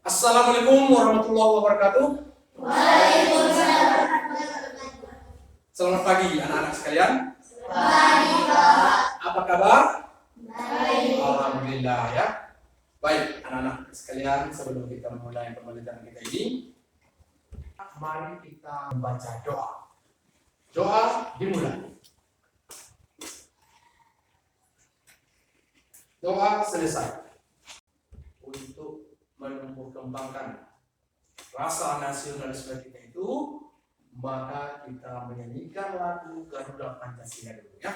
Assalamualaikum warahmatullahi wabarakatuh. Waalaikumsalam. Selamat pagi anak-anak sekalian. Pagi, Pak. Apa kabar? Baik. Alhamdulillah ya. Baik anak-anak sekalian, sebelum kita memulai pembelajaran kita ini, mari kita membaca doa. Doa dimulai. Doa selesai. Untuk menumbuh kembangkan rasa nasionalisme kita itu, maka kita menyanyikan lagu Garuda Pancasila dulu ya.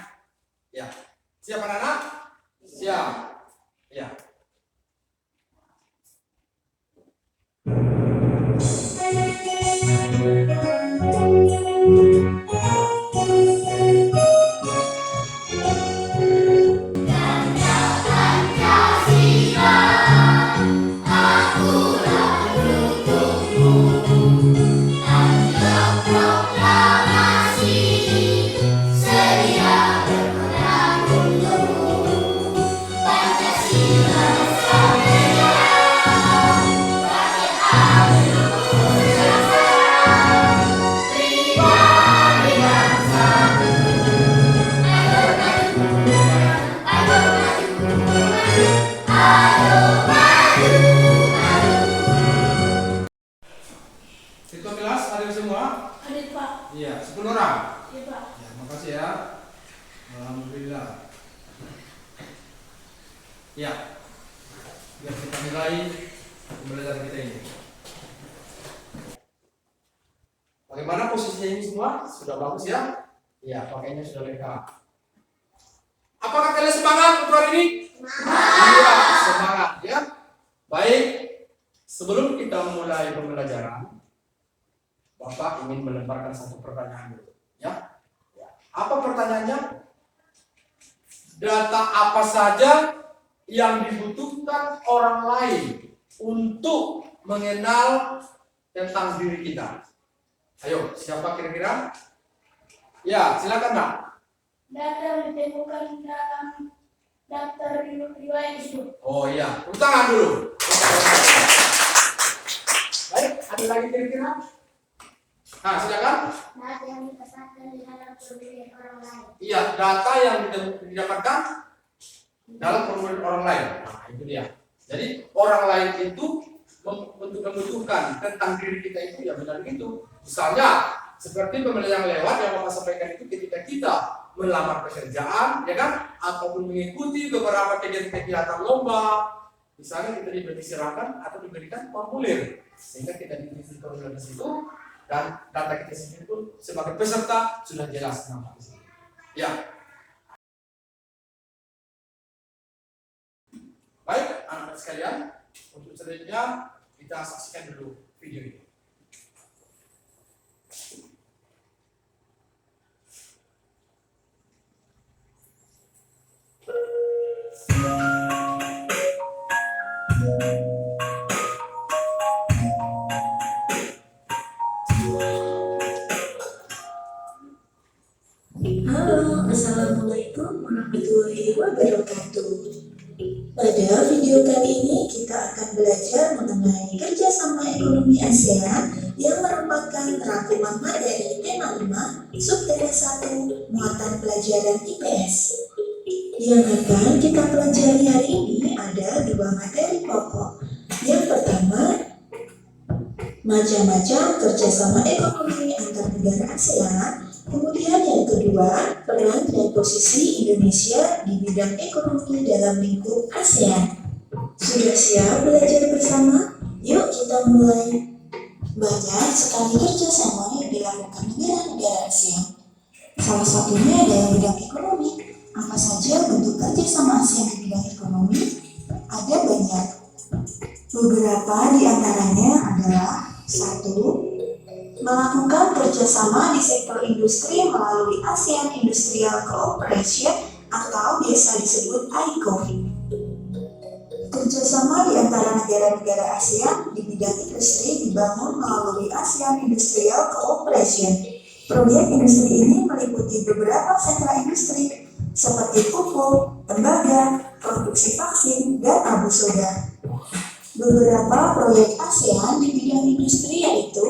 Ya, siap anak-anak? Siap. Ya. Siswa kelas hadir semua? Hadir, Pak. Iya, 10 orang. Iya, Pak. Ya, makasih ya. Alhamdulillah. Ya, biar kita mulai pembelajaran kita ini. Bagaimana posisinya ini semua? Sudah bagus ya? Ya, pakainya sudah lengkap. Apakah kalian semangat untuk hari ini? Iya, semangat ya. Baik, sebelum kita mulai pembelajaran, Bapak ingin melemparkan satu pertanyaan dulu, ya. Apa pertanyaannya? Data apa saja yang dibutuhkan orang lain untuk mengenal tentang diri kita? Ayo, siapa kira-kira? Ya, silakan Nak. Data yang ditemukan dalam daftar riwayat hidup. Oh iya, tepuk tangan dulu. Baik, ada lagi kira-kira? Nah, silakan. Data yang dipasangkan di dalam formulir orang lain. Iya, data yang didapatkan dalam formulir orang lain. Nah, itu dia. Jadi orang lain itu untuk membutuhkan tentang diri kita itu ya benar gitu. Misalnya seperti pembelajaran lewat yang Bapak sampaikan itu ketika kita melamar pekerjaan, ya kan, ataupun mengikuti beberapa kegiatan lomba. Misalnya kita diserahkan atau diberikan formulir sehingga kita diisi formulir di situ. Dan data kita sendiri pun sebagai peserta sudah jelas nama di sini. Ya. Baik, anak-anak sekalian, untuk selanjutnya kita saksikan dulu video ini. Halo, Assalamualaikum warahmatullahi wabarakatuh. Pada video kali ini kita akan belajar mengenai kerjasama ekonomi ASEAN yang merupakan rangkuman materi tema 5 subtema 1 muatan pelajaran IPS. Yang akan kita pelajari hari ini ada dua materi pokok. Yang pertama, macam-macam kerjasama ekonomi antar negara ASEAN. Kemudian yang kedua, peran dan posisi Indonesia di bidang ekonomi dalam lingkup ASEAN. Sudah siap belajar bersama? Yuk kita mulai. Banyak sekali kerjasama yang dilakukan negara-negara ASEAN. Salah satunya dalam bidang ekonomi. Apa saja bentuk kerjasama ASEAN di bidang ekonomi? Ada banyak. Beberapa di antaranya adalah 1. Melakukan kerjasama di sektor industri melalui ASEAN Industrial Cooperation atau biasa disebut AICO. Kerjasama di antara negara-negara ASEAN di bidang industri dibangun melalui ASEAN Industrial Cooperation. Proyek industri ini meliputi beberapa sentra industri seperti pupuk, tembaga, produksi vaksin, dan abu soda. beberapa proyek ASEAN di bidang industri yaitu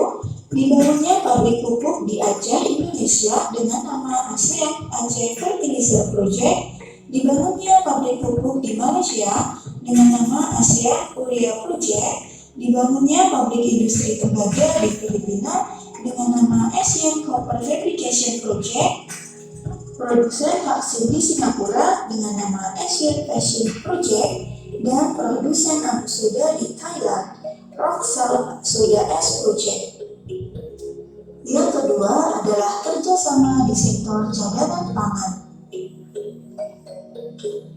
dibangunnya pabrik pupuk di Aceh, Indonesia dengan nama ASEAN Aceh Fertilizer Project, dibangunnya pabrik pupuk di Malaysia dengan nama ASEAN Urea Project, dibangunnya pabrik industri tembaga di Filipina dengan nama Asian Copper Fabrication Project, produsen vaksin di Singapura dengan nama Asian Fashion Project, dan produsen abu soda di Thailand, Rocksalt Soda S Project. Yang kedua adalah kerjasama di sektor cadangan pangan.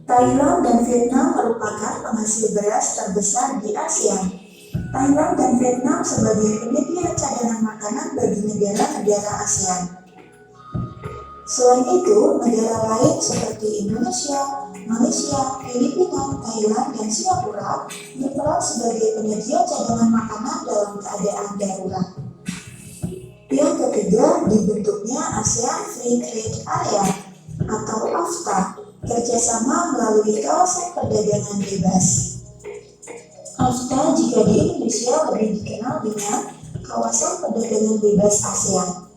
Thailand dan Vietnam merupakan penghasil beras terbesar di ASEAN. Thailand dan Vietnam sebagai penyedia cadangan makanan bagi negara-negara ASEAN. Selain itu, negara lain seperti Indonesia, Malaysia, Filipina, Thailand, dan Singapura berperan sebagai penyedia cadangan makanan dalam keadaan darurat. Yang ketiga, dibentuknya ASEAN Free Trade Area atau AFTA, kerjasama melalui kawasan perdagangan bebas. AFTA jika di Indonesia lebih dikenal dengan kawasan perdagangan bebas ASEAN.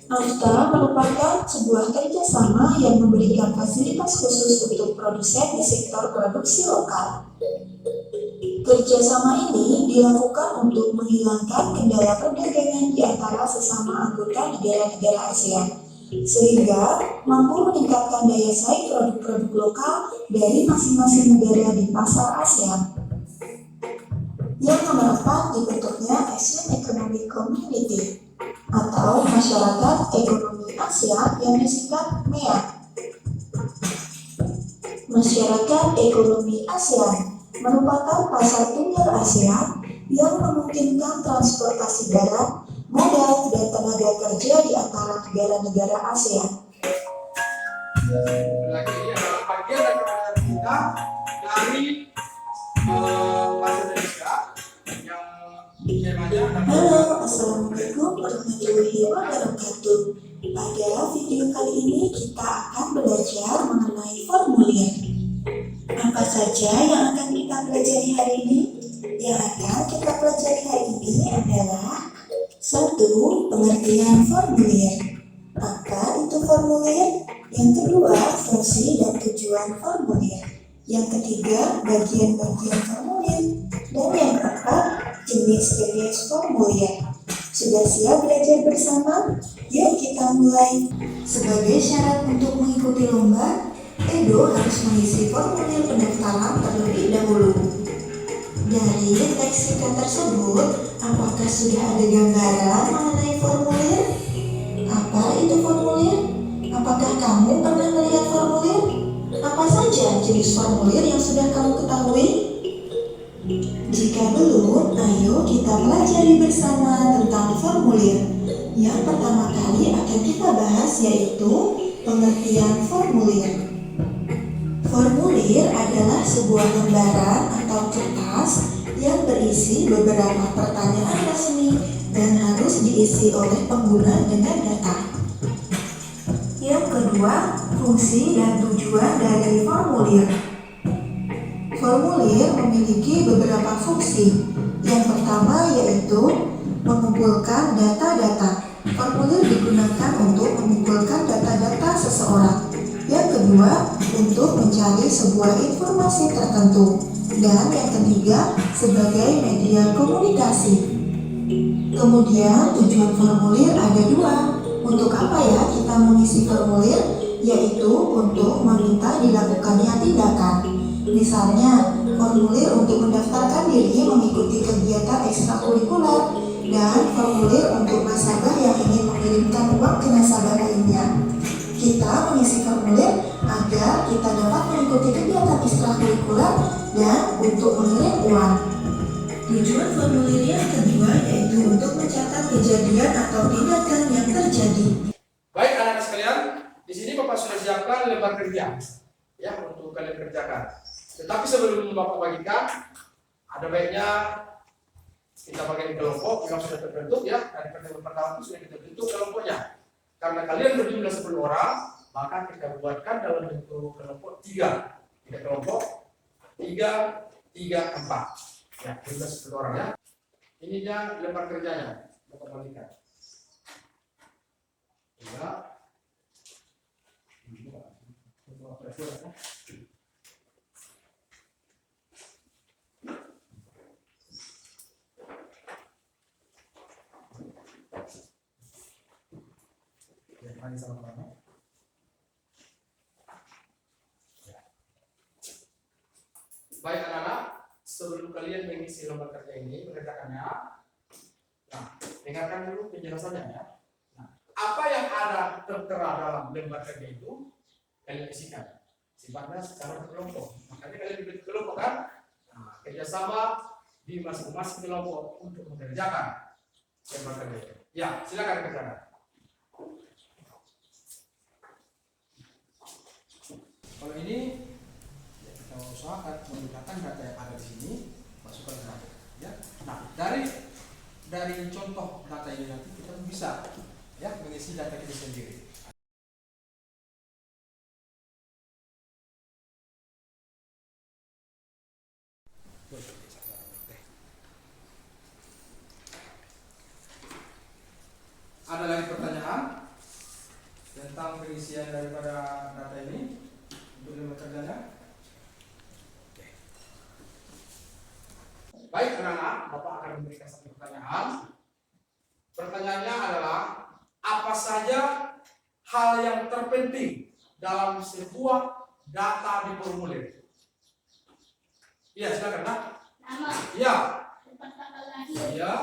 AFTA merupakan sebuah kerjasama yang memberikan fasilitas khusus untuk produsen di sektor produksi lokal. Kerjasama ini dilakukan untuk menghilangkan kendala perdagangan di antara sesama anggota negara-negara ASEAN, sehingga mampu meningkatkan daya saing produk-produk lokal dari masing-masing negara di pasar ASEAN. Yang nomor 4, dibentuknya Asian Economic Community atau Masyarakat Ekonomi ASEAN yang disingkat MEA. Masyarakat Ekonomi ASEAN merupakan pasar tunggal ASEAN yang memungkinkan transportasi barang, modal, dan tenaga kerja di antara negara-negara ASEAN. Lagi ini adalah bagian dari pelajaran kita dari bahasa Indonesia yang temanya Halo, Assalamualaikum warahmatullahi wabarakatuh. Pada video kali ini kita akan belajar mengenai formulir. Apa saja yang akan kita pelajari hari ini? Yang akan kita pelajari hari ini adalah 1. Pengertian formulir. Apa itu formulir? Yang kedua, fungsi dan tujuan formulir. Yang ketiga, bagian-bagian formulir. Dan yang keempat, jenis-jenis formulir. Sudah siap belajar bersama? Yuk kita mulai. Sebagai syarat untuk mengikuti lomba, Edo harus mengisi formulir pendaftaran terlebih dahulu. Dari teks singkat tersebut, apakah sudah ada gambaran mengenai formulir? Apa itu formulir? Apakah kamu pernah melihat formulir? Apa saja jenis formulir yang sudah kamu ketahui? Jika belum, ayo kita pelajari bersama tentang formulir. Yang pertama kali akan kita bahas yaitu pengertian formulir. Formulir adalah sebuah lembaran atau kertas yang berisi beberapa pertanyaan resmi dan harus diisi oleh pengguna dengan data. Yang kedua, fungsi dan tujuan dari formulir. Formulir memiliki beberapa fungsi. Yang pertama yaitu mengumpulkan data-data. Formulir digunakan untuk mengumpulkan data-data seseorang. Yang kedua, untuk mencari sebuah informasi tertentu. Dan yang ketiga, sebagai media komunikasi. Kemudian tujuan formulir ada dua. Untuk apa ya kita mengisi formulir? Yaitu untuk meminta dilakukannya tindakan. Misalnya, formulir untuk mendaftarkan diri mengikuti kegiatan ekstrakurikuler dan formulir untuk nasabah yang ingin mengirimkan uang ke nasabah lainnya. Kita mengisi formulir agar kita dapat mengikuti kegiatan ekstrakurikuler dan untuk mengirim uang. Tujuan formulir yang kedua yaitu untuk mencatat kejadian atau tindakan yang terjadi. Baik anak-anak sekalian, di sini Bapak sudah siapkan lembar kerja ya untuk kalian kerjakan. Tetapi sebelum Bapak bagikan, ada baiknya kita bagi kelompok yang sudah terbentuk ya. Dari pertemuan pertama itu sudah kita bentuk kelompoknya. Karena kalian berjumlah 10 orang, maka kita buatkan dalam bentuk kelompok 3 kelompok 3, 3, 4. Ya, kita 10 orang ya. Ini dia lembar kerjanya. Kita kembalikan. 3. Mari sama-sama. Baik anak-anak, sebelum kalian mengisi lembar kerja ini, mengerjakannya, nah, dengarkan dulu penjelasannya ya. Nah, apa yang ada tertera dalam lembar kerja itu, kalian isikan. Sifatnya secara berkelompok. Makanya kalian diberi kelompok kan? Nah, kerjasama di masing-masing kelompok untuk mengerjakan lembar kerja. Ya, silakan kerjakan. Kalau ini ya kita usahakan menggunakan data yang ada di sini, masukkan ke data, ya. Nah, dari contoh data ini nanti kita bisa ya mengisi data kita sendiri. Ada lagi pertanyaan tentang pengisian daripada data ini untuk lembar kerjanya? Baik anak-anak, Bapak akan memberikan satu pertanyaan. Pertanyaannya adalah, apa saja hal yang terpenting dalam sebuah data di formulir? Iya, silakan Nak. Nama, Iya. tempat tanggal lahir, Iya.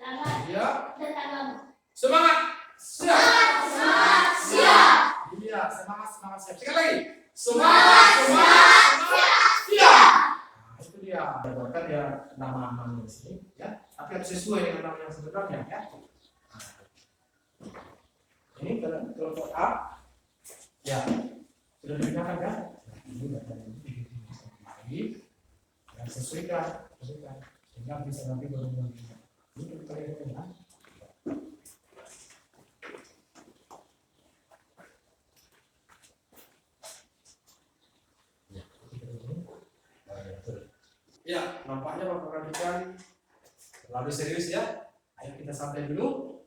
alamat, Iya. dan agama. Semangat. Siap. Semangat, siap. Iya, semangat siap. Sekali lagi. Semangat siap. Nah, itu dia. Bukan ya nama-nama di sini, ya. Tapi harus sesuai dengan nama yang sebenarnya, ya. Nah, ini kelompok A. Ya. Sudah digunakan kan? Ini lagi. Dan sesuaikan, sehingga bisa nanti berhubungan. Ini kita lihat ya. Ya, nampaknya Bapak perhatikan terlalu serius ya. Ayo kita santai dulu,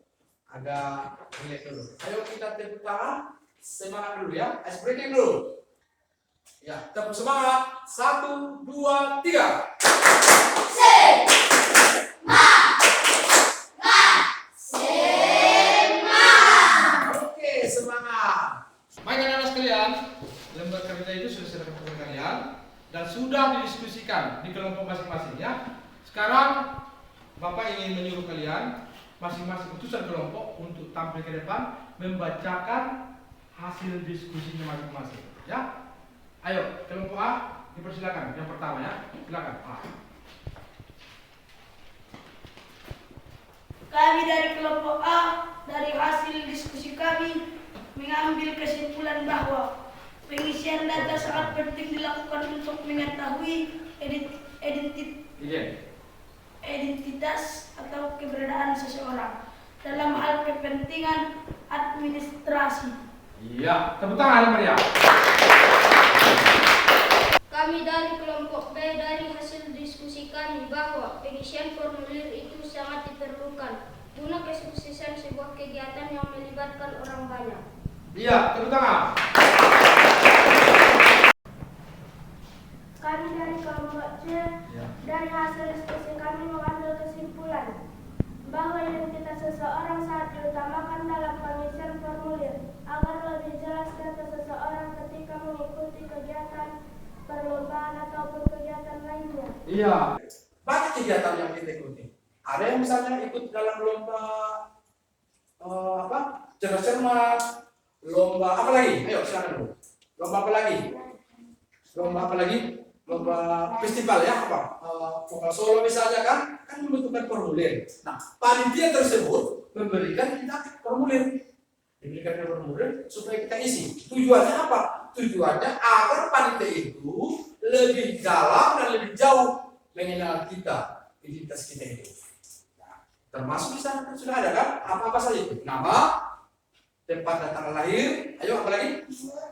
agak relax dulu. Ayo kita tepuk tangan, semangat dulu ya. Ice breaking dulu. Ya, tepuk semangat. 1, 2, 3. Oke, semangat. Baik anak-anak sekalian, lembar kerja itu sudah saya berikan kalian dan sudah didiskusikan di kelompok masing-masing ya. Sekarang Bapak ingin menyuruh kalian masing-masing utusan kelompok untuk tampil ke depan membacakan hasil diskusinya masing-masing ya. Ayo, kelompok A dipersilakan. Yang pertama ya, silakan A. Kami dari kelompok A, dari hasil diskusi kami mengambil kesimpulan bahwa pengisian data sangat penting dilakukan untuk mengetahui identitas atau keberadaan seseorang dalam hal kepentingan administrasi. Iya, tepuk tangan Maria. Kami dari kelompok B dari hasil diskusi kami bahwa pengisian formulir itu sangat diperlukan guna kesuksesan sebuah kegiatan yang melibatkan orang banyak. Iya, tepuk tangan. Kami dari kelompok C dari hasil diskusi kami mengambil kesimpulan bahwa identitas seseorang sangat diutamakan dalam pengisian formulir agar lebih jelas data seseorang ketika mengikuti kegiatan perlombaan ataupun kegiatan lainnya. Iya, banyak kegiatan yang kita ikuti. Ada yang misalnya ikut dalam lomba cerdas-cermat, lomba apa lagi? Ayo silakan dulu. Lomba apa lagi? Lomba festival ya apa? Vokal solo misalnya kan membutuhkan formulir. Nah, panitia tersebut memberikan kita formulir. Diberikan formulir supaya kita isi. Tujuannya apa? Tujuannya agar panitia itu lebih dalam dan lebih jauh mengenal kita, identitas kita itu. Nah, termasuk di sana sudah ada kan? Apa saja itu? Nama, tempat dan tanggal lahir. Ayo apa lagi?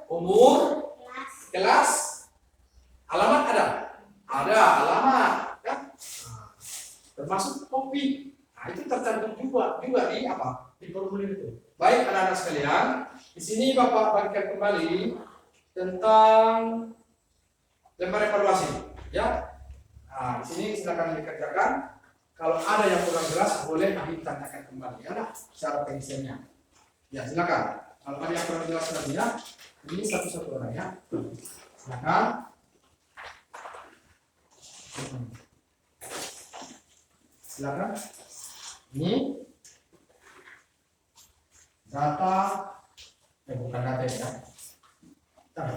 Umur, kelas, alamat ada. Ada alamat, kan? Nah, termasuk kopi. Nah, itu tercantum juga di apa? Di formulir itu. Baik anak-anak sekalian, di sini Bapak bagikan kembali tentang lembar evaluasi, ya. Nah, di sini silakan dikerjakan. Kalau ada yang kurang jelas, boleh nanti ditanyakan kembali, ya, nah, secara pengisiannya. Ya, silakan. Kalau ada yang kurang jelas lagi, ya, ini satu-satu orang, ya. Silakan. Silakan. Ini data, bukan data ya. Bentar.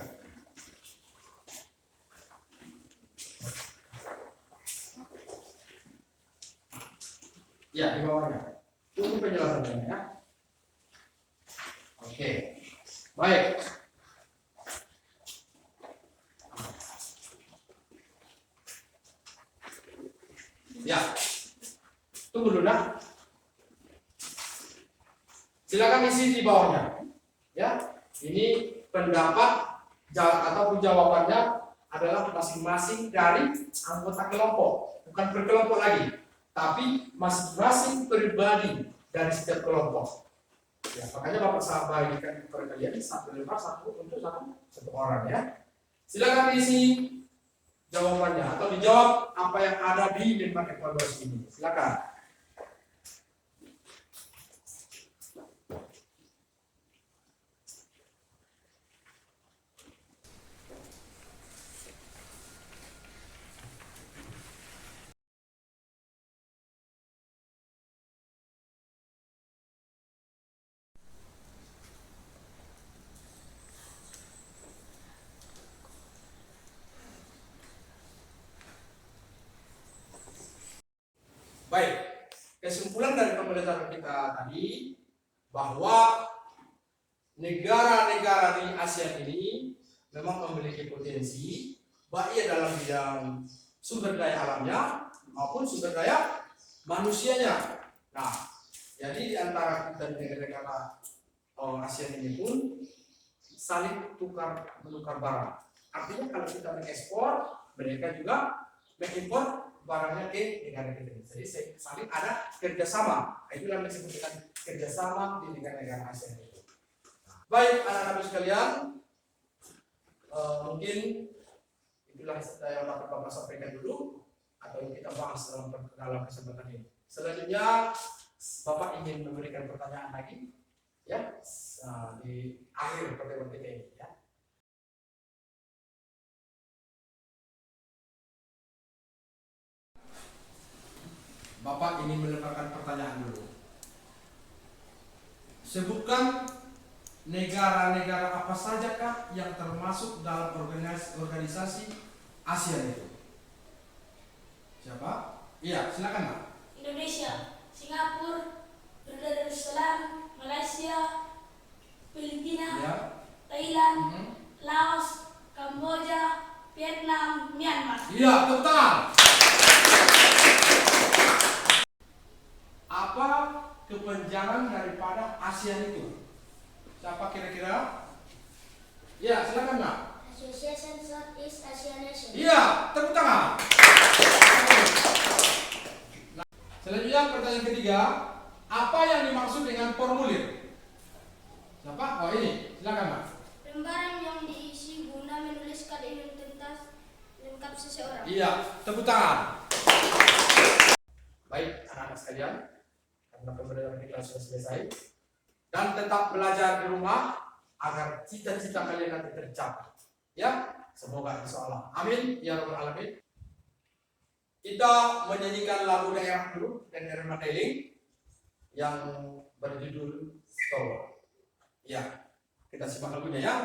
Ya, di bawahnya. Tunggu penjelasannya, ya. Oke. Baik. Ya. Tunggu dulu, nah. Silakan isi di bawahnya. Ya. Ini pendapat ataupun jawabannya adalah masing-masing dari anggota kelompok, bukan per kelompok lagi, tapi masing-masing pribadi dari setiap kelompok. Ya, makanya Bapak bagikan kepada kalian satu lembar untuk satu orang, ya. Silakan isi jawabannya atau dijawab apa yang ada di lembar evaluasi ini. Silakan. Baik, kesimpulan dari pembelajaran kita tadi bahwa negara-negara di ASEAN ini memang memiliki potensi baik dalam bidang sumber daya alamnya maupun sumber daya manusianya. Nah, jadi di antara kita negara-negara ASEAN ini pun saling menukar barang. Artinya kalau kita mengekspor, mereka juga mengimpor barangnya ke negara kita. Jadi saling ada kerjasama. Itulah yang disebut dengan kerjasama di negara-negara ASEAN itu. Baik anak-anak sekalian, mungkin itulah yang dapat Bapak sampaikan dulu atau yang kita bahas dalam kesempatan ini. Selanjutnya Bapak ingin memberikan pertanyaan lagi, ya, di akhir pertemuan kita ini, ya. Bapak ingin melemparkan pertanyaan dulu. Sebutkan negara-negara apa sajakah yang termasuk dalam organisasi ASEAN itu? Siapa? Iya, silakan, Pak. Indonesia, Singapura, Brunei Darussalam, Malaysia, Filipina, Ya. Thailand, Laos, Kamboja, Vietnam, Myanmar. Iya, betul. Apa kepanjangan daripada ASEAN itu? Siapa kira-kira? Ya, silakan, Pak. Association Southeast Asian Nation. Iya, tepuk tangan. Nah, selanjutnya pertanyaan ketiga, apa yang dimaksud dengan formulir? Siapa? Oh, ini, silakan, Pak. Lembaran yang diisi guna menuliskan identitas lengkap seseorang. Iya, tepuk tangan. Baik, anak-anak sekalian, karena pembelajaran kita sudah selesai, dan tetap belajar di rumah agar cita-cita kalian nanti tercapai. Ya, semoga insyaallah. Amin ya rabbal alamin. Kita menyanyikan lagu daerah dulu dan daerah Mandailing yang berjudul Stowa. Ya, kita simak lagunya, ya.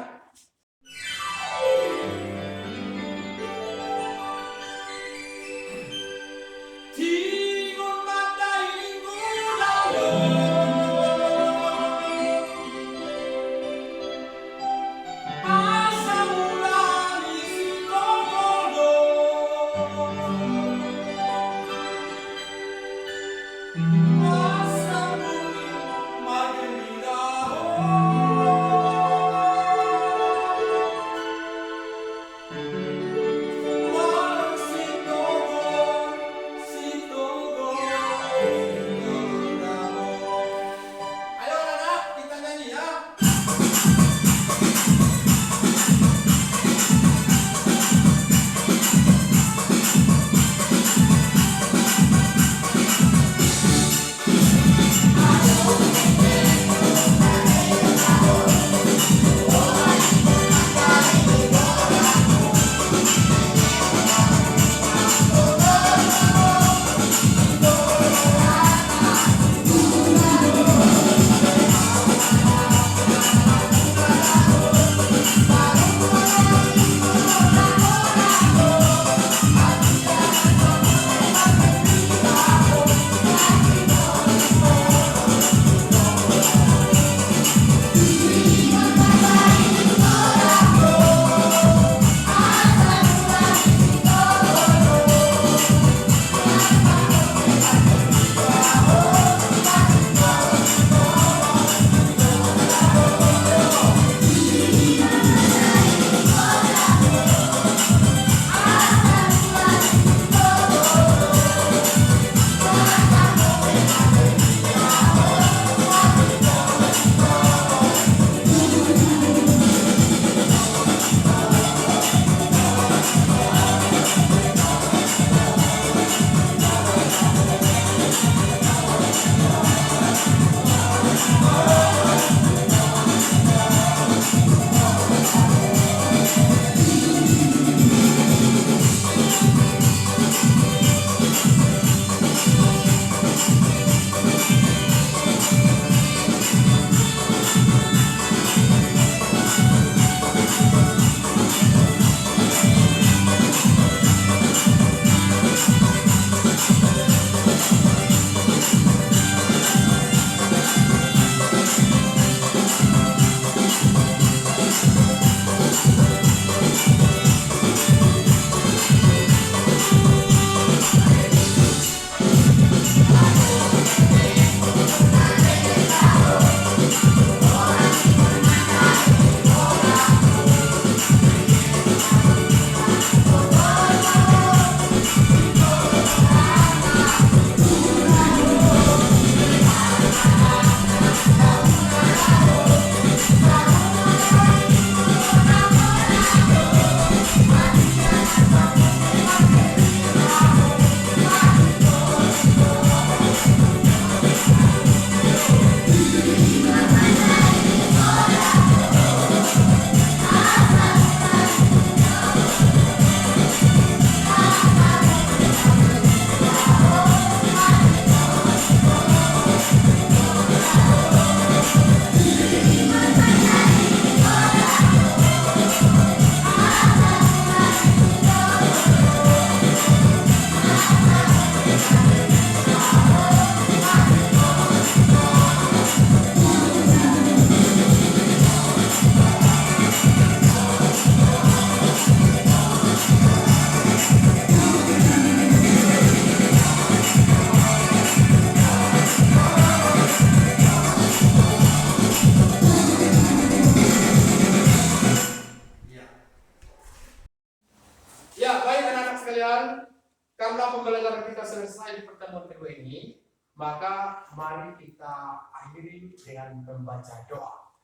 karena pembelajaran kita selesai di pertemuan kedua ini, maka mari kita akhiri dengan membaca doa.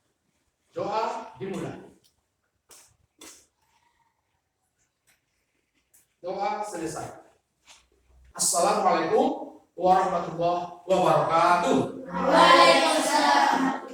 Doa dimulai. Doa selesai. Assalamualaikum warahmatullahi wabarakatuh. Waalaikumsalam.